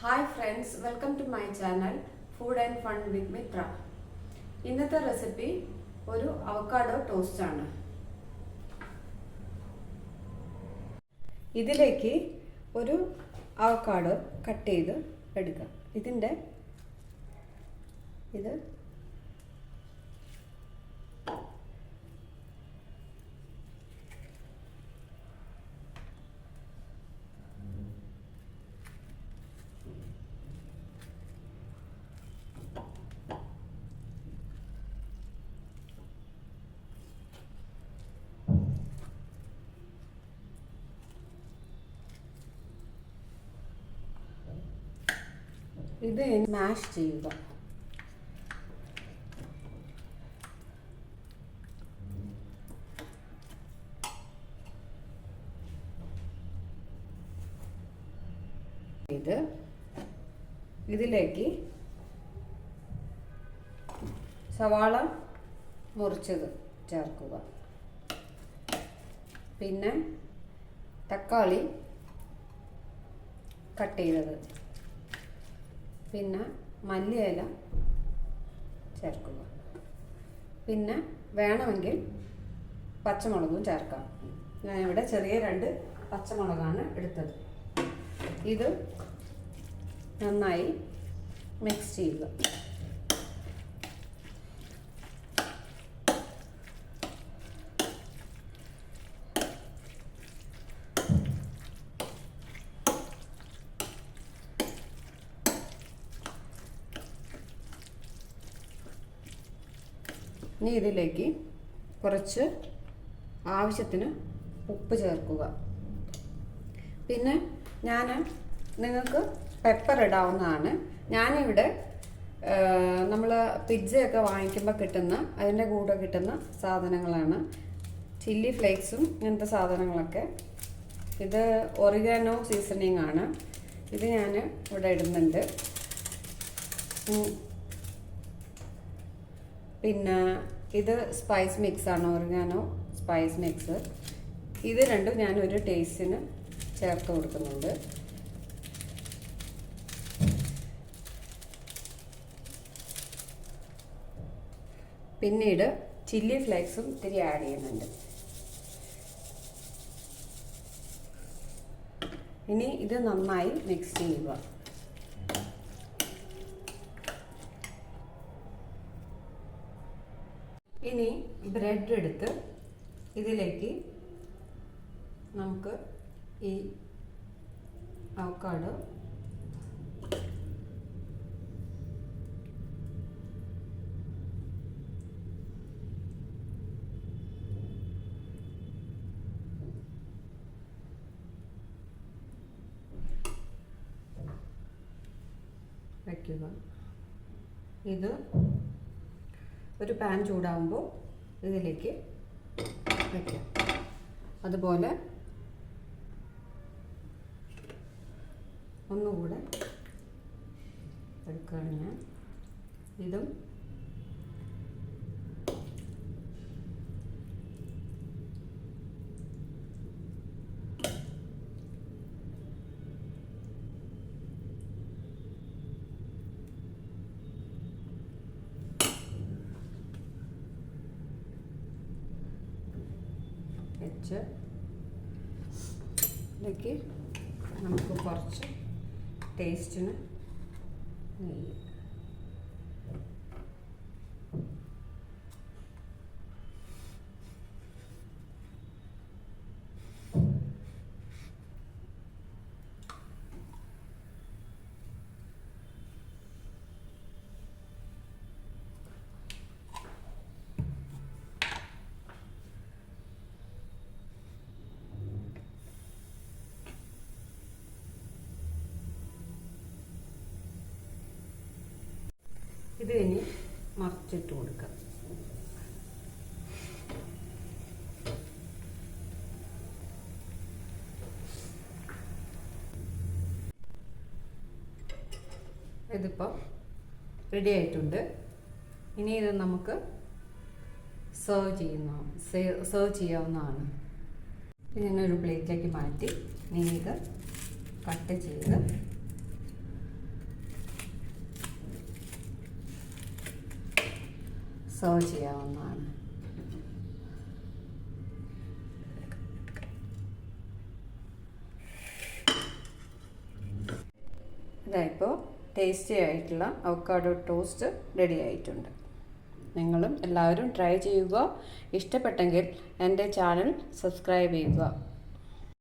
Hi friends, welcome to my channel food and fun with Mitra. ഇന്നത്തെ recipe ഒരു avocado toast ആണ്. ഇതിലേക്ക് ഒരു അവക്കാഡോ കട്ട് ചെയ്ത് എടുക്കാം. ഇത് ഇത് മാഷ് ചെയ്യുക. ഇതിലേക്ക് സവാള മുറിച്ചത് ചേർക്കുക. പിന്നെ തക്കാളി കട്ട് ചെയ്തത്, പിന്നെ മല്ലിയില ചേർക്കുക. പിന്നെ വേണമെങ്കിൽ പച്ചമുളകും ചേർക്കാം. ഞാനിവിടെ ചെറിയ 2 പച്ചമുളകാണ് എടുത്തത്. ഇത് നന്നായി മിക്സ് ചെയ്യുക. ഇനി ഇതിലേക്ക് കുറച്ച് ആവശ്യത്തിന് ഉപ്പ് ചേർക്കുക. പിന്നെ നിങ്ങൾക്ക് പെപ്പർ ഇടാവുന്നതാണ്. ഞാനിവിടെ നമ്മൾ പിസ്സയൊക്കെ വാങ്ങിക്കുമ്പോൾ അതിൻ്റെ കൂടെ കിട്ടുന്ന സാധനങ്ങളാണ്. ചില്ലി ഫ്ലേക്സും ഇങ്ങനത്തെ സാധനങ്ങളൊക്കെ. ഇത് ഒറിഗാനോ സീസണിങ് ആണ്. ഇത് ഞാൻ ഇവിടെ ഇടുന്നുണ്ട്. പിന്നെ ഇത് സ്പൈസ് മിക്സാണ്, ഒറിഗാനോ സ്പൈസ് മിക്സ്. ഇത് രണ്ടും ഞാൻ ഒരു ടേസ്റ്റിന് ചേർത്ത് കൊടുക്കുന്നുണ്ട്. പിന്നീട് ചില്ലി ഫ്ലേക്സും ഇത്തിരി ആഡ് ചെയ്യുന്നുണ്ട്. ഇനി ഇത് നന്നായി മിക്സ് ചെയ്യുക. ഇനി ബ്രെഡ് എടുത്ത് ഇതിലേക്ക് നമുക്ക് ഈ അവക്കാഡോ വയ്ക്കുക. ഇത് ഒരു പാൻ ചൂടാകുമ്പോൾ ഇതിലേക്ക് വയ്ക്കാം. അതുപോലെ ഒന്നുകൂടെ എടുക്കുകയാണ് ഞാൻ. ഇതും വെച്ച് ഇതിലേക്ക് നമുക്ക് കുറച്ച് ടേസ്റ്റിന് നെയ്യ്. ഇത് ഇനി മറിച്ചിട്ട് കൊടുക്കാം. ഇതിപ്പോൾ റെഡി ആയിട്ടുണ്ട്. ഇനി ഇത് നമുക്ക് സെർവ് ചെയ്യാവുന്നതാണ്. ഇതിനൊരു പ്ലേറ്റിലേക്ക് മാറ്റി ഇനി ഇത് കട്ട് ചെയ്ത് സെർവ് ചെയ്യാവുന്നതാണ്. ഇതായിപ്പോൾ ടേസ്റ്റി ആയിട്ടുള്ള അവക്കാഡോ ടോസ്റ്റ് റെഡി ആയിട്ടുണ്ട്. നിങ്ങളും എല്ലാവരും ട്രൈ ചെയ്യുക. ഇഷ്ടപ്പെട്ടെങ്കിൽ എൻ്റെ ചാനൽ സബ്സ്ക്രൈബ് ചെയ്യുക.